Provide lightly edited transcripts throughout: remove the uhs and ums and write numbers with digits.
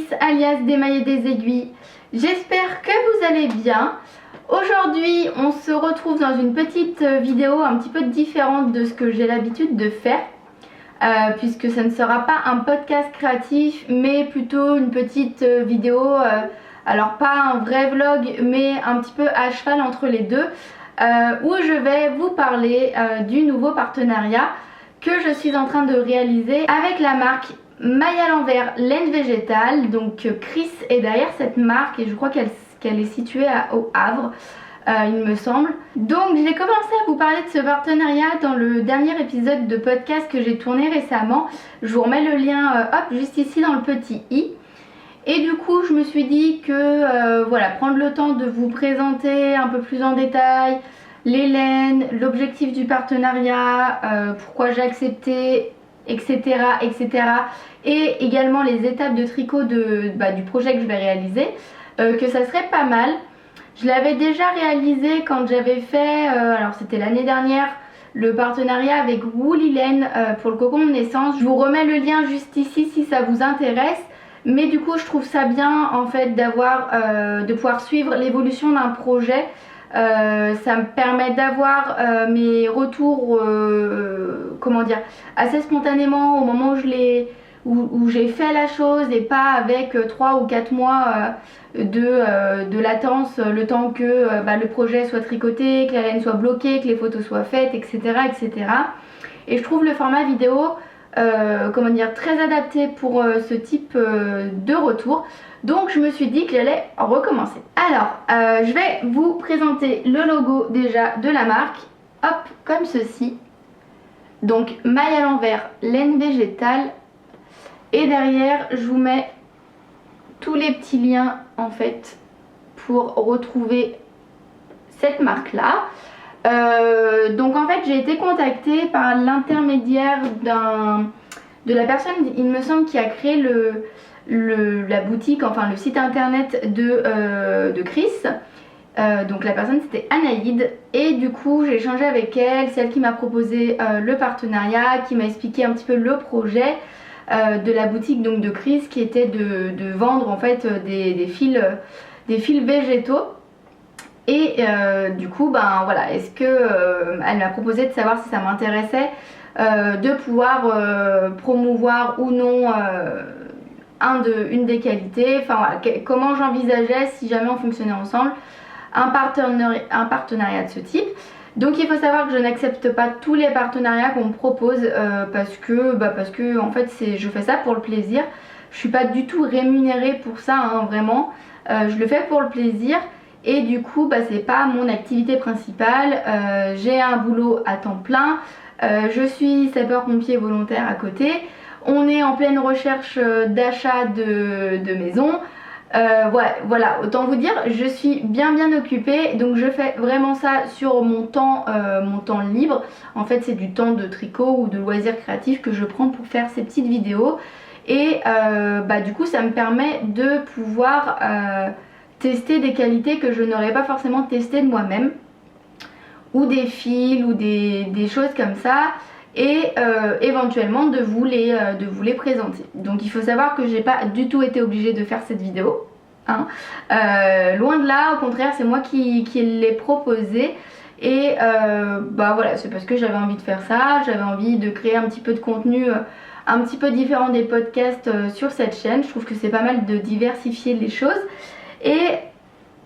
Chris alias Démailler des aiguilles. J'espère que vous allez bien. Aujourd'hui on se retrouve dans une petite vidéo un petit peu différente de ce que j'ai l'habitude de faire, puisque ça ne sera pas un podcast créatif mais plutôt une petite vidéo, alors pas un vrai vlog mais un petit peu à cheval entre les deux, où je vais vous parler du nouveau partenariat que je suis en train de réaliser avec la marque Maille à l'envers laine végétale. Donc Chris est derrière cette marque et je crois qu'elle est située au Havre, il me semble. Donc j'ai commencé à vous parler de ce partenariat dans le dernier épisode de podcast que j'ai tourné récemment. Je vous remets le lien hop juste ici dans le petit i. Et du coup je me suis dit que voilà, prendre le temps de vous présenter un peu plus en détail les laines, l'objectif du partenariat, pourquoi j'ai accepté, etc., etc. Et également les étapes de tricot du projet que je vais réaliser, que ça serait pas mal. Je l'avais déjà réalisé quand j'avais fait, alors c'était l'année dernière, le partenariat avec Woolly Laine pour le cocon de naissance. Je vous remets le lien juste ici si ça vous intéresse. Mais du coup je trouve ça bien en fait de pouvoir suivre l'évolution d'un projet. Ça me permet d'avoir mes retours assez spontanément au moment où j'ai fait la chose, et pas avec 3 ou 4 mois de latence, le temps que le projet soit tricoté, que la laine soit bloquée, que les photos soient faites, etc., etc. Et je trouve le format vidéo très adapté pour ce type de retour. Donc je me suis dit que j'allais recommencer. Alors je vais vous présenter le logo déjà de la marque. Hop, comme ceci. Donc maille à l'envers laine végétale. Et derrière je vous mets tous les petits liens en fait pour retrouver cette marque là. Donc en fait j'ai été contactée par l'intermédiaire de la personne, il me semble, qui a créé la boutique, enfin le site internet de Chris. Donc la personne c'était Anaïd, et du coup j'ai échangé avec elle, c'est elle qui m'a proposé le partenariat, qui m'a expliqué un petit peu le projet de la boutique donc de Chris, qui était de vendre en fait des fils végétaux. Et du coup voilà, est-ce que elle m'a proposé de savoir si ça m'intéressait de pouvoir promouvoir ou non une des qualités, enfin voilà, comment j'envisageais, si jamais on fonctionnait ensemble, un partenariat de ce type. Donc il faut savoir que je n'accepte pas tous les partenariats qu'on me propose parce que en fait je fais ça pour le plaisir. Je suis pas du tout rémunérée pour ça, hein, vraiment. Je le fais pour le plaisir. Et du coup c'est pas mon activité principale. J'ai un boulot à temps plein, je suis sapeur-pompier volontaire à côté, on est en pleine recherche d'achat de maison. Voilà, autant vous dire, je suis bien occupée, donc je fais vraiment ça sur mon temps libre. En fait c'est du temps de tricot ou de loisirs créatifs que je prends pour faire ces petites vidéos. Et du coup ça me permet de pouvoir tester des qualités que je n'aurais pas forcément testées de moi-même, ou des fils ou des choses comme ça, et éventuellement de vous les présenter. Donc il faut savoir que j'ai pas du tout été obligée de faire cette vidéo, hein. Loin de là, au contraire c'est moi qui l'ai proposé. Et voilà, c'est parce que j'avais envie de faire ça, j'avais envie de créer un petit peu de contenu un petit peu différent des podcasts sur cette chaîne. Je trouve que c'est pas mal de diversifier les choses. Et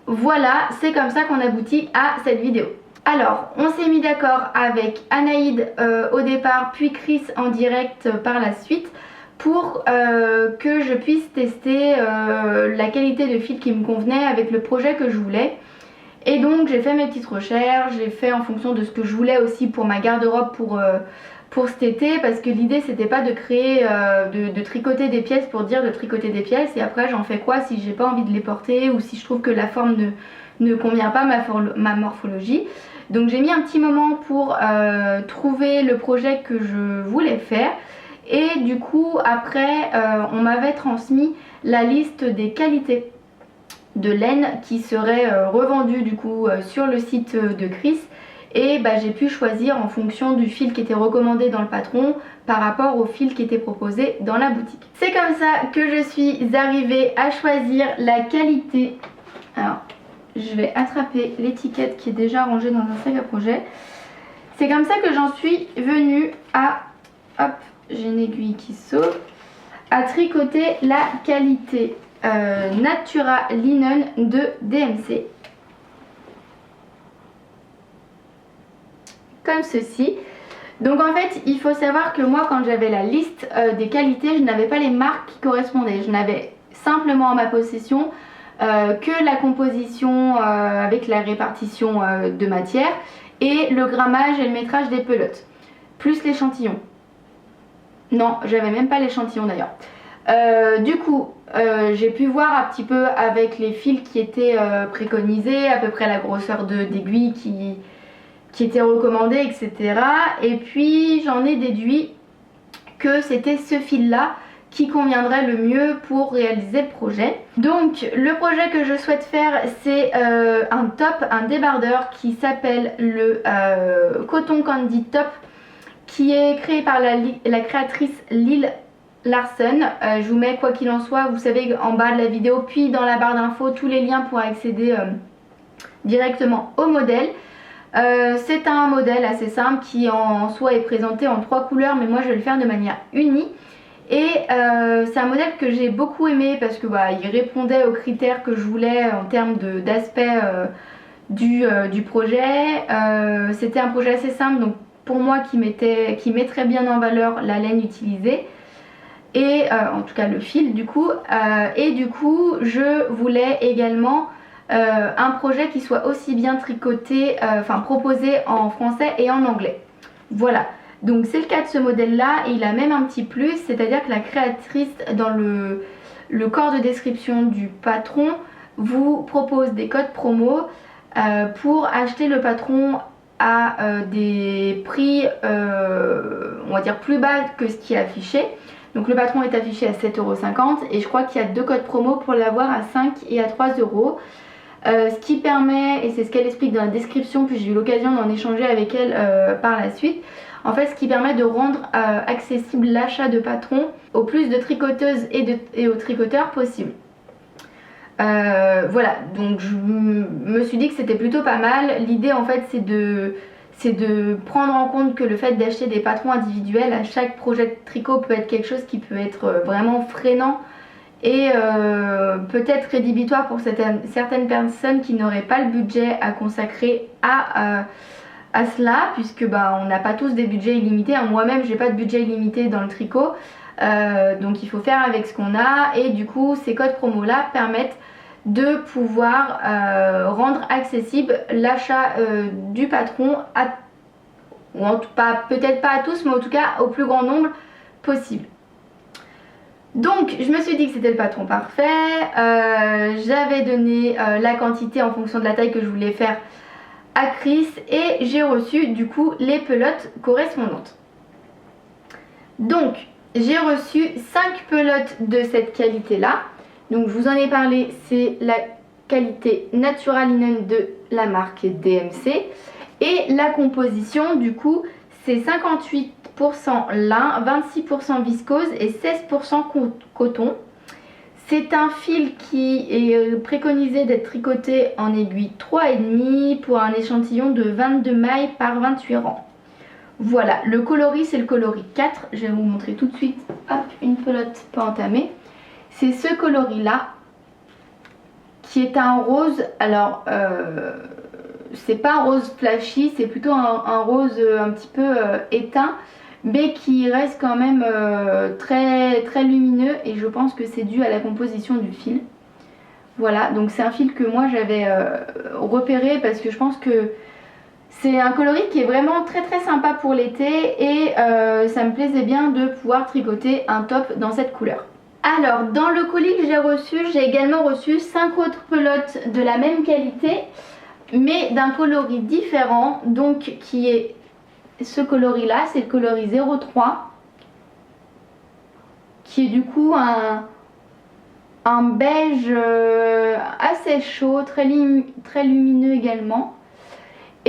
voilà, c'est comme ça qu'on aboutit à cette vidéo. Alors, on s'est mis d'accord avec Anaïd au départ, puis Chris en direct par la suite, pour que je puisse tester la qualité de fil qui me convenait avec le projet que je voulais. Et donc j'ai fait mes petites recherches, j'ai fait en fonction de ce que je voulais aussi pour ma garde-robe pour cet été, parce que l'idée c'était pas de créer, de tricoter des pièces pour dire de tricoter des pièces et après j'en fais quoi si j'ai pas envie de les porter ou si je trouve que la forme ne convient pas à ma morphologie. Donc j'ai mis un petit moment pour trouver le projet que je voulais faire. Et du coup après on m'avait transmis la liste des qualités de laine qui seraient revendues du coup sur le site de Chris. et bah, j'ai pu choisir en fonction du fil qui était recommandé dans le patron par rapport au fil qui était proposé dans la boutique. C'est comme ça que je suis arrivée à choisir la qualité. Alors je vais attraper l'étiquette qui est déjà rangée dans un sac à projet. C'est comme ça que j'en suis venue à, hop, j'ai une aiguille qui saute, à tricoter la qualité Natura Linen de DMC. Comme ceci. Donc en fait il faut savoir que moi quand j'avais la liste des qualités, je n'avais pas les marques qui correspondaient. Je n'avais simplement en ma possession que la composition avec la répartition de matière et le grammage et le métrage des pelotes, plus l'échantillon. Non, j'avais même pas l'échantillon d'ailleurs. Du coup, j'ai pu voir un petit peu avec les fils qui étaient préconisés, à peu près la grosseur d'aiguille qui était recommandée, etc. Et puis j'en ai déduit que c'était ce fil là qui conviendrait le mieux pour réaliser le projet. Donc le projet que je souhaite faire, c'est un top, un débardeur qui s'appelle le Cotton Candy Top, qui est créé par la créatrice Lille Larsen. Je vous mets quoi qu'il en soit, vous savez, en bas de la vidéo, puis dans la barre d'infos, tous les liens pour accéder directement au modèle. C'est un modèle assez simple qui en soi est présenté en 3 couleurs, mais moi je vais le faire de manière unie. Et c'est un modèle que j'ai beaucoup aimé parce que bah, il répondait aux critères que je voulais en termes d'aspect du projet. C'était un projet assez simple, donc pour moi qui met très bien en valeur la laine utilisée. Et en tout cas le fil du coup. Et du coup je voulais également un projet qui soit aussi bien tricoté, proposé en français et en anglais. Voilà. Donc c'est le cas de ce modèle là et il a même un petit plus, c'est-à-dire que la créatrice dans le corps de description du patron vous propose des codes promo pour acheter le patron à des prix on va dire plus bas que ce qui est affiché. Donc le patron est affiché à 7,50 € et je crois qu'il y a 2 codes promo pour l'avoir à 5 et à 3 €. Ce qui permet, et c'est ce qu'elle explique dans la description, puis j'ai eu l'occasion d'en échanger avec elle par la suite, en fait ce qui permet de rendre accessible l'achat de patron au plus de tricoteuses et aux tricoteurs possible. Voilà, donc je me suis dit que c'était plutôt pas mal. L'idée en fait c'est de prendre en compte que le fait d'acheter des patrons individuels à chaque projet de tricot peut être quelque chose qui peut être vraiment freinant et peut-être rédhibitoire pour certaines personnes qui n'auraient pas le budget à consacrer à cela, puisque bah, on n'a pas tous des budgets illimités. Moi-même j'ai pas de budget illimité dans le tricot, donc il faut faire avec ce qu'on a, et du coup ces codes promo là permettent de pouvoir rendre accessible l'achat du patron ou en tout cas peut-être pas à tous, mais en tout cas au plus grand nombre possible. Donc je me suis dit que c'était le patron parfait. J'avais donné la quantité en fonction de la taille que je voulais faire à Chris et j'ai reçu du coup les pelotes correspondantes. Donc j'ai reçu 5 pelotes de cette qualité là. Donc je vous en ai parlé, c'est la qualité Natura Linen de la marque DMC. Et la composition du coup c'est 58% lin, 26% viscose et 16% coton. C'est un fil qui est préconisé d'être tricoté en aiguille 3,5 pour un échantillon de 22 mailles par 28 rangs. Voilà, le coloris c'est le coloris 4. Je vais vous montrer tout de suite, hop, une pelote pas entamée. C'est ce coloris là qui est un rose. Alors c'est pas un rose flashy, c'est plutôt un rose un petit peu éteint, mais qui reste quand même très lumineux, et je pense que c'est dû à la composition du fil. Voilà, donc c'est un fil que moi j'avais repéré parce que je pense que c'est un coloris qui est vraiment très sympa pour l'été, et ça me plaisait bien de pouvoir tricoter un top dans cette couleur. Alors dans le colis que j'ai également reçu 5 autres pelotes de la même qualité mais d'un coloris différent, donc qui est ce coloris là, c'est le coloris 03 qui est du coup un beige assez chaud, très lumineux également.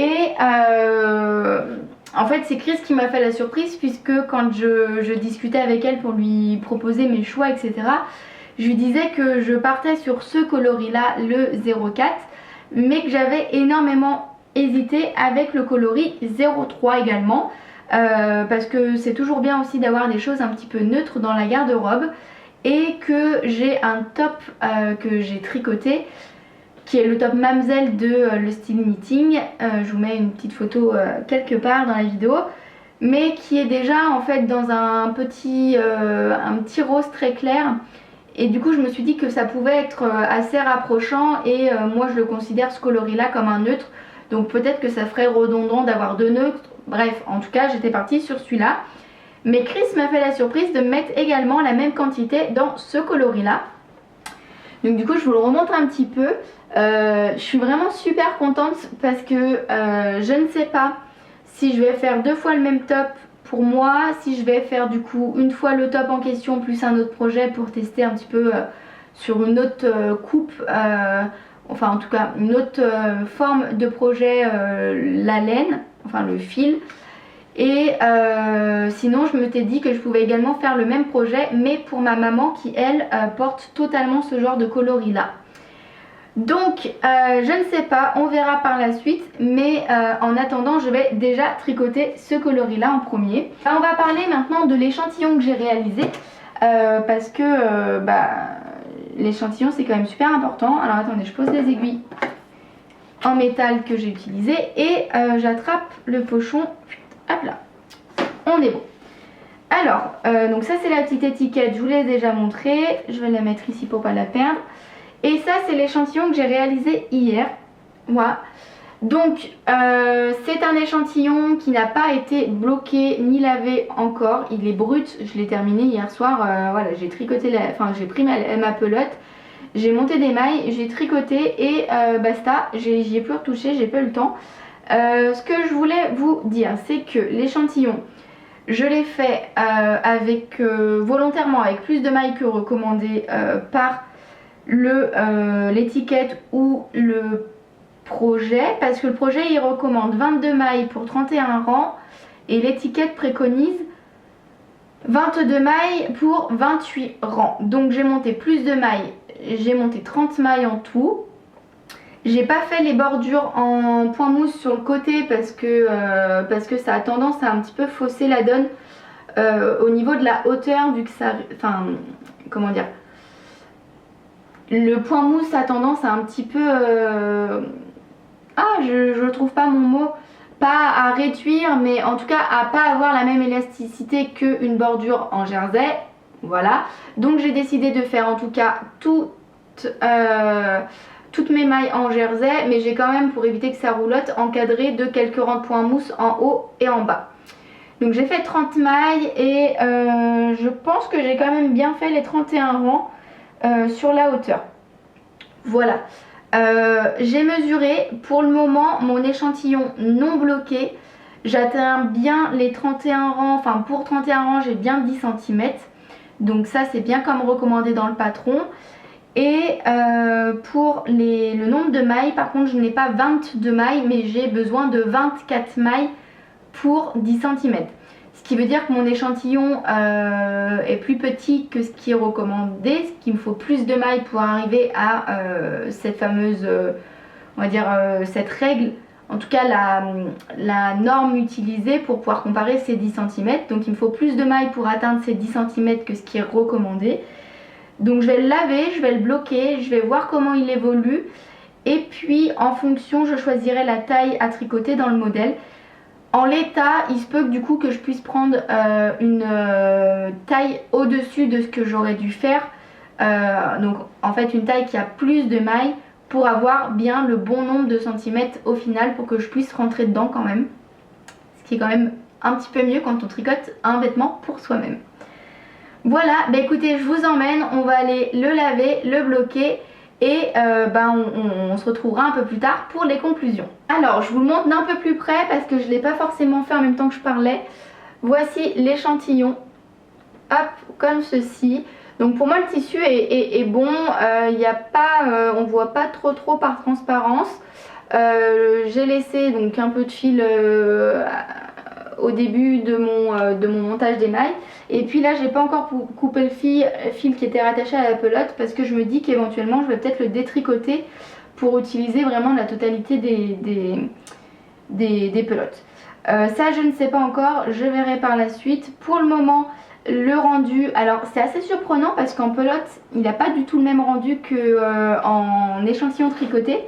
Et en fait c'est Chris qui m'a fait la surprise, puisque quand je discutais avec elle pour lui proposer mes choix, etc., je lui disais que je partais sur ce coloris là, le 04, mais que j'avais énormément hésité avec le coloris 03 également, parce que c'est toujours bien aussi d'avoir des choses un petit peu neutres dans la garde-robe, et que j'ai un top que j'ai tricoté, qui est le top Mamselle de le style knitting. Je vous mets une petite photo quelque part dans la vidéo, mais qui est déjà en fait dans un petit rose très clair, et du coup je me suis dit que ça pouvait être assez rapprochant, et moi je le considère ce coloris là comme un neutre, donc peut-être que ça ferait redondant d'avoir deux neutres. Bref, en tout cas j'étais partie sur celui-là, mais Chris m'a fait la surprise de mettre également la même quantité dans ce coloris là. Donc du coup je vous le remontre un petit peu. Je suis vraiment super contente, parce que je ne sais pas si je vais faire deux fois le même top pour moi, si je vais faire du coup une fois le top en question plus un autre projet pour tester un petit peu sur une autre coupe, enfin en tout cas une autre forme de projet, la laine, enfin le fil. Et sinon je m'étais dit que je pouvais également faire le même projet, mais pour ma maman qui elle porte totalement ce genre de coloris là. Donc je ne sais pas, on verra par la suite, mais en attendant je vais déjà tricoter ce coloris là en premier. On va parler maintenant de l'échantillon que j'ai réalisé, parce que l'échantillon c'est quand même super important. Alors attendez, je pose les aiguilles en métal que j'ai utilisé, et j'attrape le pochon, hop là, on est bon. Alors donc ça c'est la petite étiquette, je vous l'ai déjà montré, je vais la mettre ici pour pas la perdre. Et ça c'est l'échantillon que j'ai réalisé hier. Voilà. Donc c'est un échantillon qui n'a pas été bloqué ni lavé encore. Il est brut, je l'ai terminé hier soir. Voilà, j'ai tricoté, j'ai pris ma pelote, j'ai monté des mailles, j'ai tricoté et basta. J'y ai plus retouché, j'ai pas eu le temps. Ce que je voulais vous dire, c'est que l'échantillon, je l'ai fait volontairement avec plus de mailles que recommandé par l'étiquette ou le projet, parce que le projet il recommande 22 mailles pour 31 rangs et l'étiquette préconise 22 mailles pour 28 rangs. Donc j'ai monté plus de mailles, j'ai monté 30 mailles en tout. J'ai pas fait les bordures en point mousse sur le côté parce que ça a tendance à un petit peu fausser la donne au niveau de la hauteur, vu que ça, enfin comment dire, le point mousse a tendance à un petit peu je trouve pas mon mot, pas à réduire, mais en tout cas à pas avoir la même élasticité qu'une bordure en jersey. Voilà, donc j'ai décidé de faire en tout cas toutes mes mailles en jersey, mais j'ai quand même, pour éviter que ça roulotte, encadré de quelques rangs de points mousse en haut et en bas. Donc j'ai fait 30 mailles et je pense que j'ai quand même bien fait les 31 rangs sur la hauteur. Voilà, j'ai mesuré pour le moment mon échantillon non bloqué, j'atteins bien les 31 rangs, enfin pour 31 rangs j'ai bien 10 cm, donc ça c'est bien comme recommandé dans le patron. Et pour le nombre de mailles, par contre je n'ai pas 22 mailles, mais j'ai besoin de 24 mailles pour 10 cm. Ce qui veut dire que mon échantillon est plus petit que ce qui est recommandé, ce qu'il me faut plus de mailles pour arriver à cette fameuse, on va dire cette règle, en tout cas la norme utilisée pour pouvoir comparer ces 10 cm. Donc il me faut plus de mailles pour atteindre ces 10 cm que ce qui est recommandé. Donc je vais le laver, je vais le bloquer, je vais voir comment il évolue, et puis en fonction je choisirai la taille à tricoter dans le modèle. En l'état, il se peut que du coup que je puisse prendre une taille au-dessus de ce que j'aurais dû faire. Donc en fait une taille qui a plus de mailles pour avoir bien le bon nombre de centimètres au final, pour que je puisse rentrer dedans quand même. Ce qui est quand même un petit peu mieux quand on tricote un vêtement pour soi-même. Voilà, bah écoutez, je vous emmène, on va aller le laver, le bloquer, et on se retrouvera un peu plus tard pour les conclusions. Alors je vous le montre d'un peu plus près parce que je ne l'ai pas forcément fait en même temps que je parlais. Voici l'échantillon, hop, comme ceci. Donc pour moi le tissu est bon, on ne voit pas trop par transparence. J'ai laissé donc un peu de fil au début de mon montage d'émail, et puis là j'ai pas encore coupé le fil qui était rattaché à la pelote parce que je me dis qu'éventuellement je vais peut-être le détricoter pour utiliser vraiment la totalité des pelotes. Ça je ne sais pas encore, je verrai par la suite. Pour le moment le rendu, alors c'est assez surprenant parce qu'en pelote il n'a pas du tout le même rendu qu'en échantillon tricoté.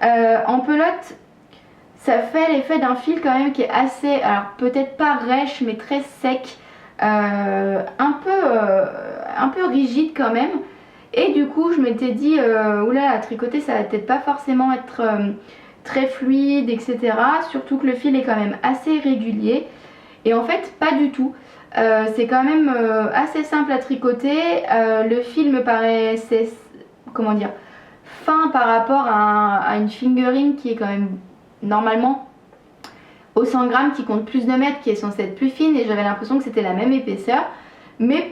En pelote ça fait l'effet d'un fil quand même qui est assez, alors peut-être pas rêche mais très sec, un peu rigide quand même. Et du coup je m'étais dit oula, à tricoter ça va peut-être pas forcément être très fluide, etc. Surtout que le fil est quand même assez régulier. Et en fait pas du tout. C'est quand même assez simple à tricoter. Le fil me paraissait, comment dire, fin par rapport à une fingering qui est quand même normalement au 100 grammes, qui compte plus de mètres, qui est censée être plus fine, et j'avais l'impression que c'était la même épaisseur. Mais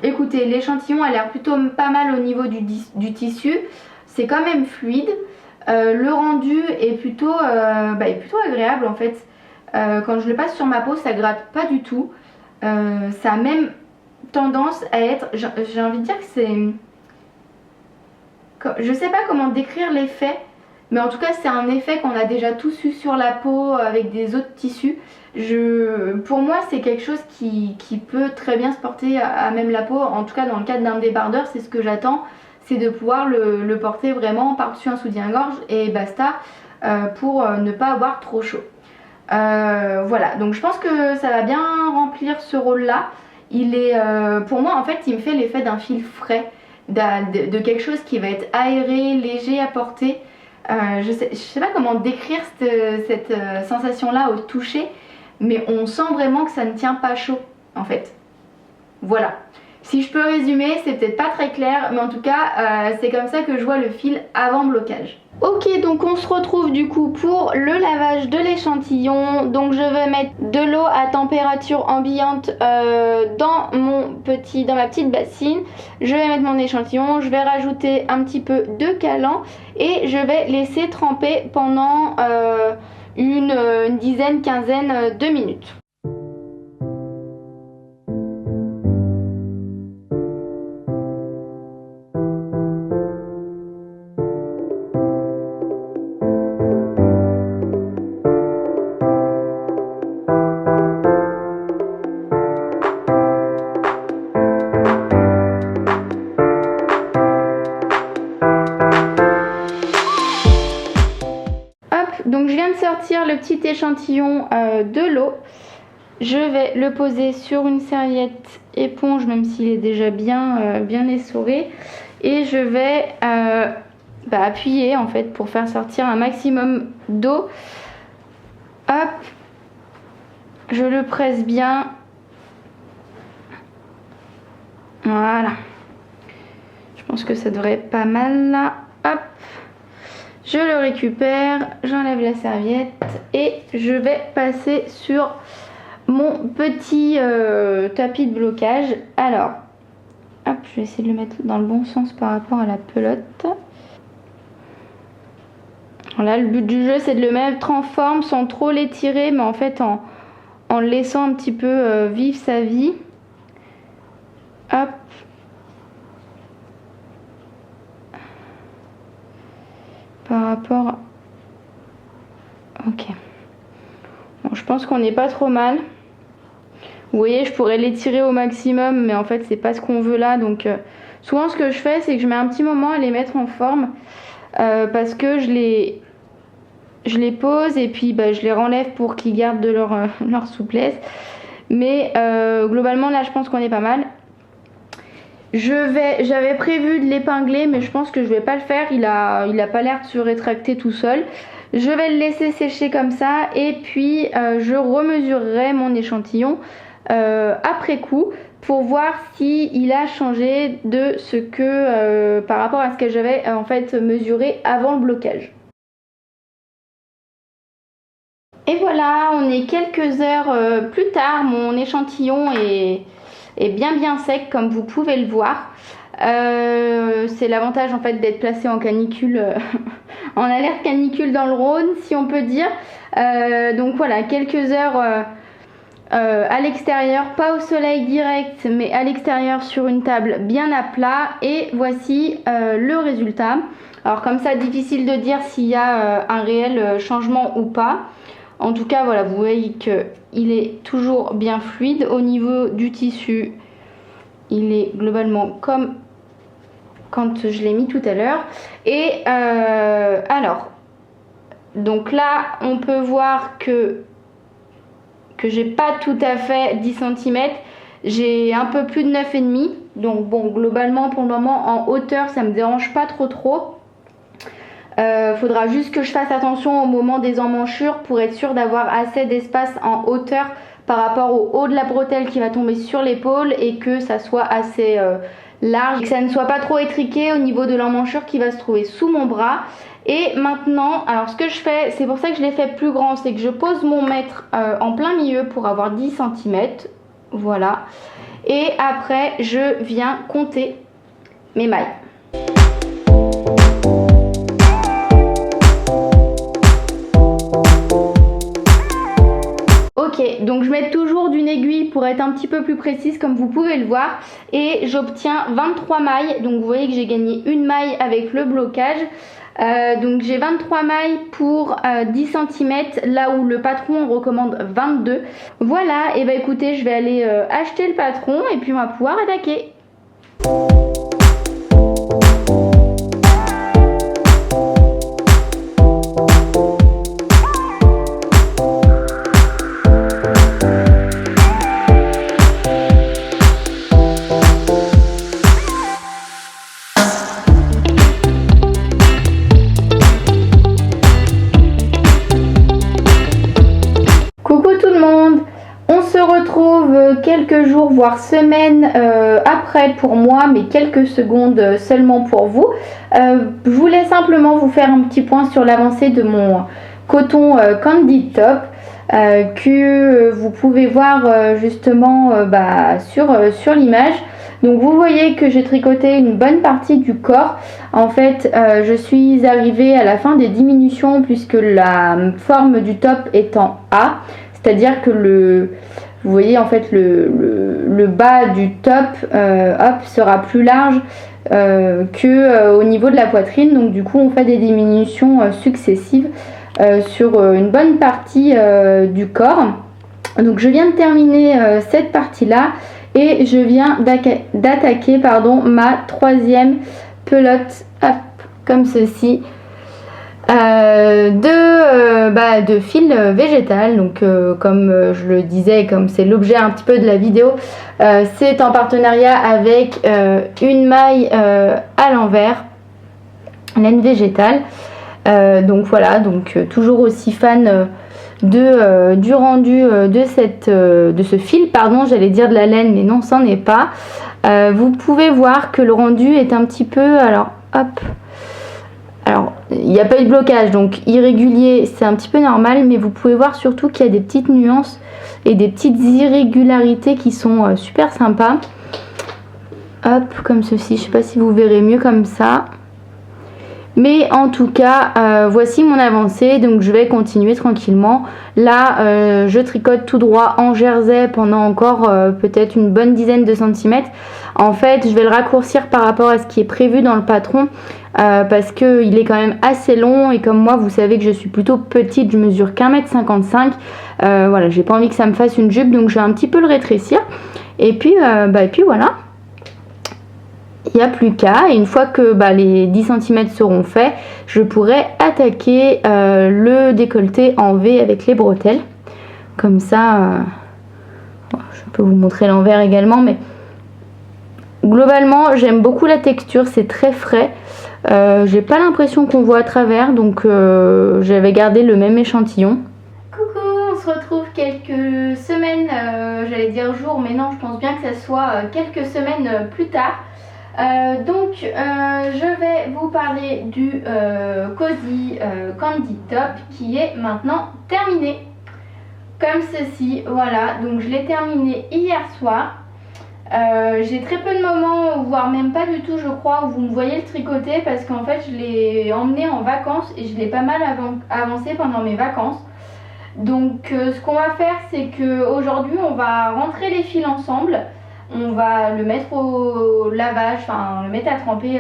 écoutez, l'échantillon a l'air plutôt pas mal au niveau du tissu, c'est quand même fluide. Le rendu est plutôt agréable en fait. Quand je le passe sur ma peau, ça gratte pas du tout. Ça a même tendance à être, j'ai envie de dire que c'est, je sais pas comment décrire l'effet, mais en tout cas c'est un effet qu'on a déjà tous eu sur la peau avec des autres tissus. Pour moi c'est quelque chose qui peut très bien se porter à même la peau. En tout cas dans le cadre d'un débardeur, c'est ce que j'attends, c'est de pouvoir le porter vraiment par-dessus un soutien-gorge et basta, pour ne pas avoir trop chaud. Voilà, donc je pense que ça va bien remplir ce rôle là. Il est, pour moi en fait il me fait l'effet d'un fil frais, de quelque chose qui va être aéré, léger à porter. Je sais pas comment décrire cette sensation là au toucher, mais on sent vraiment que ça ne tient pas chaud en fait. Voilà, si je peux résumer, c'est peut-être pas très clair, mais en tout cas c'est comme ça que je vois le fil avant blocage. Ok, donc on se retrouve du coup pour le lavage de l'échantillon. Donc je vais mettre de l'eau à température ambiante dans ma petite bassine. Je vais mettre mon échantillon, je vais rajouter un petit peu de collant et je vais laisser tremper pendant une dizaine, quinzaine de minutes. Donc je viens de sortir le petit échantillon de l'eau. Je vais le poser sur une serviette éponge, même s'il est déjà bien essoré. Et je vais appuyer en fait pour faire sortir un maximum d'eau. Hop, je le presse bien. Voilà. Je pense que ça devrait être pas mal là. Hop. Je le récupère, j'enlève la serviette et je vais passer sur mon petit tapis de blocage. Alors, hop, je vais essayer de le mettre dans le bon sens par rapport à la pelote. Voilà, le but du jeu c'est de le mettre en forme sans trop l'étirer, mais en fait en le laissant un petit peu vivre sa vie. Hop. Par rapport... Ok. Bon, je pense qu'on n'est pas trop mal. Vous voyez, je pourrais l'étirer au maximum, mais en fait, c'est pas ce qu'on veut là. Donc, souvent, ce que je fais, c'est que je mets un petit moment à les mettre en forme. Parce que je les pose et puis je les renlève pour qu'ils gardent de leur souplesse. Mais globalement, là, je pense qu'on est pas mal. J'avais prévu de l'épingler, mais je pense que je vais pas le faire. Il a pas l'air de se rétracter tout seul. Je vais le laisser sécher comme ça et puis je remesurerai mon échantillon après coup pour voir si il a changé de ce que par rapport à ce que j'avais en fait mesuré avant le blocage. Et voilà, on est quelques heures plus tard. Mon échantillon est bien sec comme vous pouvez le voir. C'est l'avantage en fait d'être placé en canicule, en alerte canicule dans le Rhône, si on peut dire. Donc voilà, quelques heures à l'extérieur, pas au soleil direct, mais à l'extérieur sur une table bien à plat. Et voici le résultat. Alors comme ça, difficile de dire s'il y a un réel changement ou pas. En tout cas, voilà, vous voyez qu'il est toujours bien fluide. Au niveau du tissu, il est globalement comme quand je l'ai mis tout à l'heure. Et alors, donc là, on peut voir que j'ai pas tout à fait 10 cm. J'ai un peu plus de 9,5. Donc bon, globalement, pour le moment, en hauteur, ça me dérange pas trop. Faudra juste que je fasse attention au moment des emmanchures pour être sûr d'avoir assez d'espace en hauteur par rapport au haut de la bretelle qui va tomber sur l'épaule et que ça soit assez large, que ça ne soit pas trop étriqué au niveau de l'emmanchure qui va se trouver sous mon bras. Et maintenant, alors ce que je fais, c'est pour ça que je l'ai fait plus grand, c'est que je pose mon mètre en plein milieu pour avoir 10 cm. Voilà. Et après, je viens compter mes mailles. Ok, donc je mets toujours d'une aiguille pour être un petit peu plus précise comme vous pouvez le voir. Et j'obtiens 23 mailles, donc vous voyez que j'ai gagné une maille avec le blocage. Donc j'ai 23 mailles pour 10 cm, là où le patron recommande 22. Voilà, et bah écoutez, je vais aller acheter le patron et puis on va pouvoir attaquer. Quelques jours voire semaines après pour moi, mais quelques secondes seulement pour vous. Je voulais simplement vous faire un petit point sur l'avancée de mon coton Candid Top que vous pouvez voir justement sur l'image. Donc vous voyez que j'ai tricoté une bonne partie du corps. En fait je suis arrivée à la fin des diminutions puisque la forme du top est en A, c'est à dire que vous voyez en fait le bas du top sera plus large qu'au niveau de la poitrine. Donc du coup on fait des diminutions successives sur une bonne partie du corps. Donc je viens de terminer cette partie là et je viens d'attaquer ma troisième pelote, comme ceci. De fil végétal. Donc comme je le disais, comme c'est l'objet un petit peu de la vidéo, c'est en partenariat avec une maille à l'envers, laine végétale. Donc voilà, donc toujours aussi fan du rendu de ce fil, j'allais dire de la laine, mais non, c'en est pas. Vous pouvez voir que le rendu est un petit peu, alors il n'y a pas eu de blocage, donc irrégulier, c'est un petit peu normal, mais vous pouvez voir surtout qu'il y a des petites nuances et des petites irrégularités qui sont super sympas. Hop, comme ceci, je ne sais pas si vous verrez mieux comme ça. Mais en tout cas, voici mon avancée, donc je vais continuer tranquillement. Là, je tricote tout droit en jersey pendant encore peut-être une bonne dizaine de centimètres. En fait, je vais le raccourcir par rapport à ce qui est prévu dans le patron parce qu'il est quand même assez long et comme moi, vous savez que je suis plutôt petite, je mesure qu'1,55 m. Voilà, j'ai pas envie que ça me fasse une jupe, donc je vais un petit peu le rétrécir. Et puis voilà. Il n'y a plus qu'à, et une fois que les 10 cm seront faits, je pourrai attaquer le décolleté en V avec les bretelles. Comme ça, je peux vous montrer l'envers également, mais globalement j'aime beaucoup la texture, c'est très frais. J'ai pas l'impression qu'on voit à travers, donc j'avais gardé le même échantillon. Coucou, on se retrouve quelques semaines, j'allais dire jours, mais non, je pense bien que ça soit quelques semaines plus tard. Donc je vais vous parler du Cozy Candid Top qui est maintenant terminé comme ceci. Voilà, donc je l'ai terminé hier soir. J'ai très peu de moments, voire même pas du tout je crois, où vous me voyez le tricoter parce qu'en fait je l'ai emmené en vacances et je l'ai pas mal avancé pendant mes vacances. Donc ce qu'on va faire, c'est qu'aujourd'hui on va rentrer les fils ensemble, on va le mettre au lavage, enfin le mettre à tremper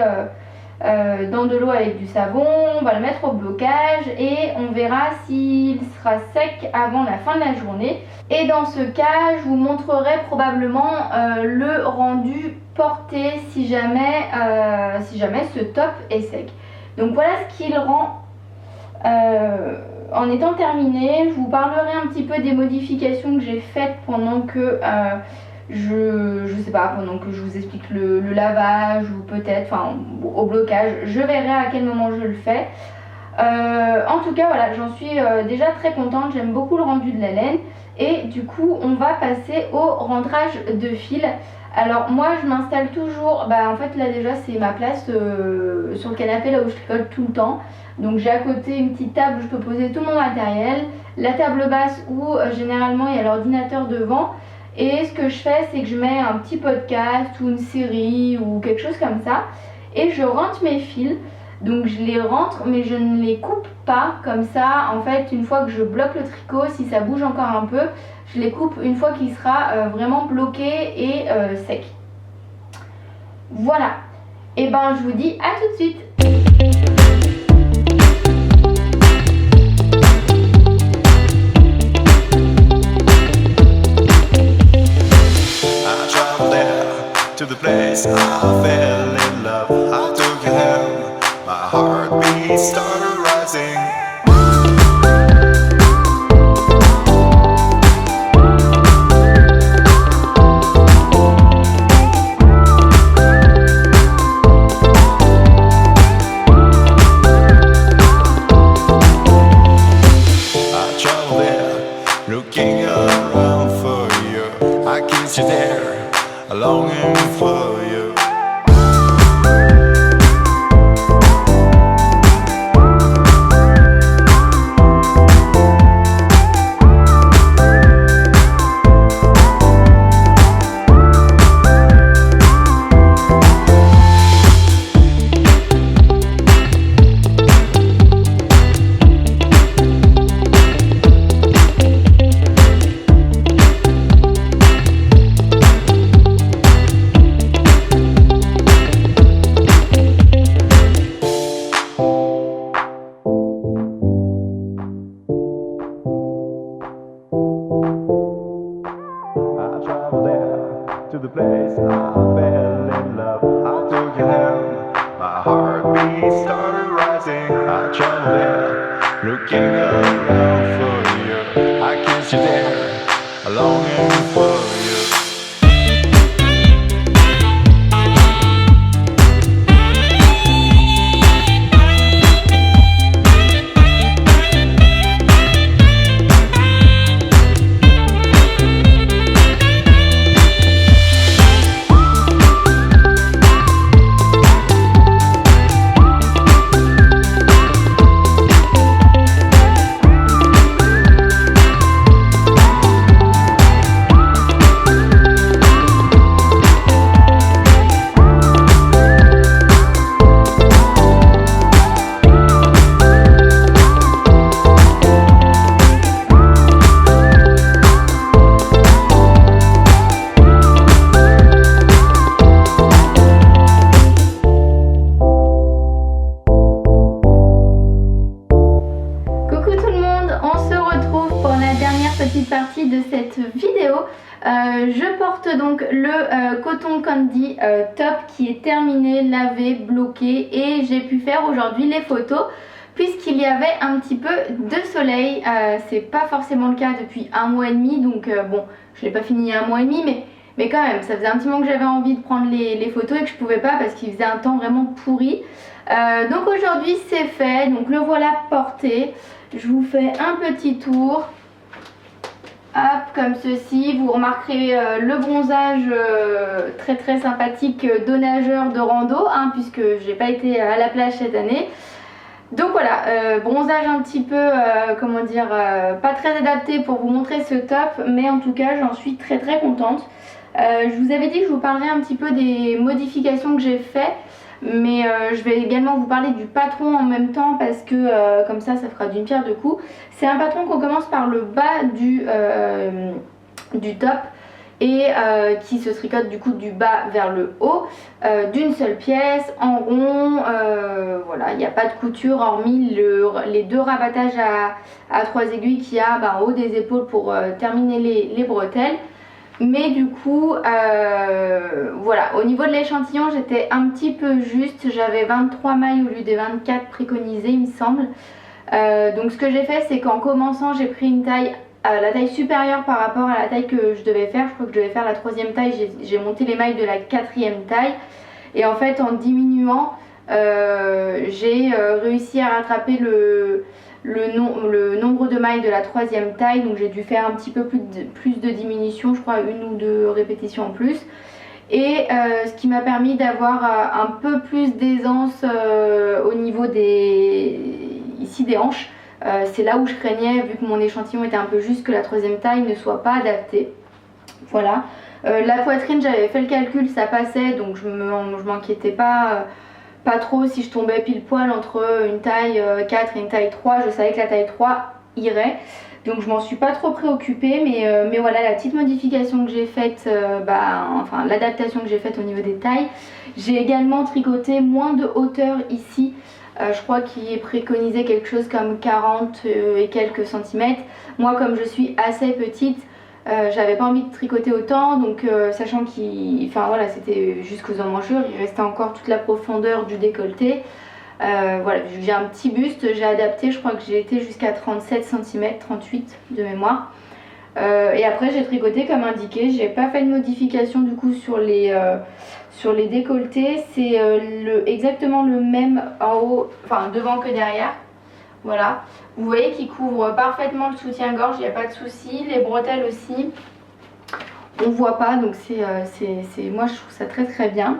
dans de l'eau avec du savon, on va le mettre au blocage et on verra s'il sera sec avant la fin de la journée. Et dans ce cas, je vous montrerai probablement le rendu porté si jamais ce top est sec. Donc voilà ce qu'il rend en étant terminé. Je vous parlerai un petit peu des modifications que j'ai faites pendant que pendant que je vous explique le lavage ou peut-être au blocage. Je verrai à quel moment je le fais. En tout cas voilà, j'en suis déjà très contente, j'aime beaucoup le rendu de la laine et du coup on va passer au rentrage de fil. Alors moi je m'installe toujours, en fait là déjà c'est ma place sur le canapé là où je tricote tout le temps. Donc j'ai à côté une petite table où je peux poser tout mon matériel, la table basse où généralement il y a l'ordinateur devant. Et ce que je fais, c'est que je mets un petit podcast ou une série ou quelque chose comme ça et je rentre mes fils. Donc je les rentre mais je ne les coupe pas comme ça. En fait, une fois que je bloque le tricot, si ça bouge encore un peu, je les coupe une fois qu'il sera vraiment bloqué et sec. Voilà. Et ben je vous dis à tout de suite. To the place I fell in love, I took you home, my heartbeat started rising. I traveled there, looking around for you, I kissed you there, longing for you. To the place I fell in love, I took you home, my heartbeat started rising. I traveled there, looking around for you, I kissed you there, longing for you. Petite partie de cette vidéo. Je porte donc le Cotton Candy top qui est terminé, lavé, bloqué et j'ai pu faire aujourd'hui les photos puisqu'il y avait un petit peu de soleil. C'est pas forcément le cas depuis un mois et demi donc bon, je l'ai pas fini il y a un mois et demi mais quand même ça faisait un petit moment que j'avais envie de prendre les photos et que je pouvais pas parce qu'il faisait un temps vraiment pourri. Donc aujourd'hui c'est fait, donc le voilà porté. Je vous fais un petit tour. Hop, comme ceci, vous remarquerez le bronzage très très sympathique de nageur de rando, puisque j'ai pas été à la plage cette année. Donc voilà, bronzage un petit peu, comment dire, pas très adapté pour vous montrer ce top, mais en tout cas j'en suis très contente. Je vous avais dit que je vous parlerai un petit peu des modifications que j'ai fait, mais je vais également vous parler du patron en même temps parce que comme ça fera d'une pierre deux coups. C'est un patron qu'on commence par le bas du top et qui se tricote du coup du bas vers le haut d'une seule pièce en rond. Voilà, il n'y a pas de couture hormis les deux rabattages à 3 aiguilles qu'il y a en haut des épaules pour terminer les bretelles. Mais du coup voilà, au niveau de l'échantillon j'étais un petit peu juste, j'avais 23 mailles au lieu des 24 préconisées il me semble. Donc ce que j'ai fait c'est qu'en commençant j'ai pris une taille, la taille supérieure par rapport à la taille que je devais faire. Je crois que je devais faire la 3e taille, j'ai monté les mailles de la 4e taille et en fait en diminuant j'ai réussi à rattraper le nombre de mailles de la 3e taille, donc j'ai dû faire un petit peu plus de diminution, je crois 1 ou 2 répétitions en plus. Et ce qui m'a permis d'avoir un peu plus d'aisance au niveau ici des hanches. C'est là où je craignais, vu que mon échantillon était un peu juste, que la 3e taille ne soit pas adaptée. Voilà. La poitrine, j'avais fait le calcul, ça passait, donc je m'inquiétais pas trop si je tombais pile poil entre une taille 4 et une taille 3. Je savais que la taille 3 irait. Donc je m'en suis pas trop préoccupée, mais voilà la petite modification que j'ai faite, enfin l'adaptation que j'ai faite au niveau des tailles. J'ai également tricoté moins de hauteur ici. Je crois qu'il est préconisé quelque chose comme 40 et quelques centimètres. Moi comme je suis assez petite, j'avais pas envie de tricoter autant, donc sachant voilà, c'était jusqu'aux emmanchures, il restait encore toute la profondeur du décolleté. Voilà, j'ai un petit buste, j'ai adapté, je crois que j'ai été jusqu'à 37 cm, 38 de mémoire. Et après j'ai tricoté comme indiqué, j'ai pas fait de modification du coup sur les décolletés. C'est exactement le même en haut, enfin devant que derrière. Voilà, vous voyez qu'il couvre parfaitement le soutien-gorge, il n'y a pas de souci. Les bretelles aussi, on voit pas, donc moi je trouve ça très bien.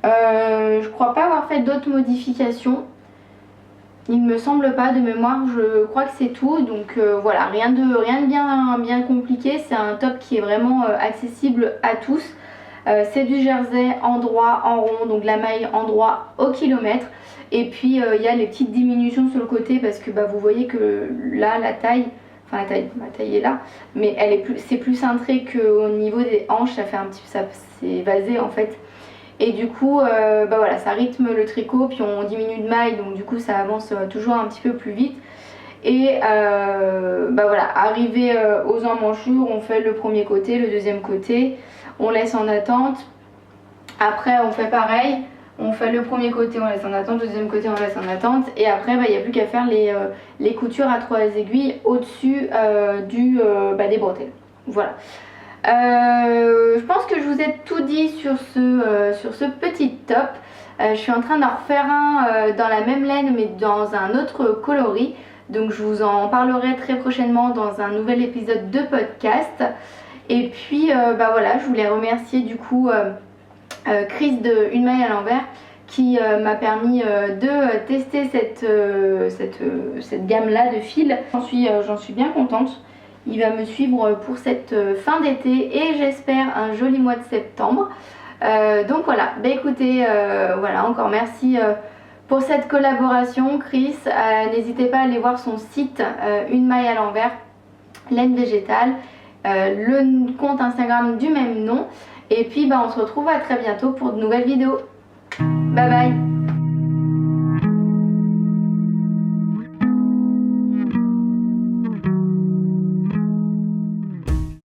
Je crois pas avoir fait d'autres modifications, il me semble pas, de mémoire je crois que c'est tout. Donc voilà, rien de bien compliqué. C'est un top qui est vraiment accessible à tous. C'est du jersey en droit, en rond, donc la maille en droit au kilomètre. Et puis il y a les petites diminutions sur le côté parce que vous voyez que là ma taille est là, mais c'est plus cintré qu'au niveau des hanches, ça fait un petit peu, c'est vasé en fait. Et du coup voilà, ça rythme le tricot, puis on diminue de maille, donc du coup ça avance toujours un petit peu plus vite. Et voilà, arrivé aux emmanchures, on fait le premier côté, le deuxième côté, on laisse en attente. Après on fait pareil, on fait le premier côté, on laisse en attente, le deuxième côté, on laisse en attente. Et après il n'y a plus qu'à faire les coutures à 3 aiguilles au-dessus des bretelles. Voilà. Je pense que je vous ai tout dit sur ce petit top. Je suis en train d'en refaire un dans la même laine mais dans un autre coloris. Donc je vous en parlerai très prochainement dans un nouvel épisode de podcast. Et puis voilà, je voulais remercier du coup Chris de Une Maille à l'envers qui m'a permis de tester cette gamme là de fils. J'en suis bien contente. Il va me suivre pour cette fin d'été et j'espère un joli mois de septembre. Donc voilà, écoutez, voilà, encore merci pour cette collaboration Chris. N'hésitez pas à aller voir son site Une Maille à l'envers, laine végétale, le compte Instagram du même nom. Et puis on se retrouve à très bientôt pour de nouvelles vidéos. Bye bye.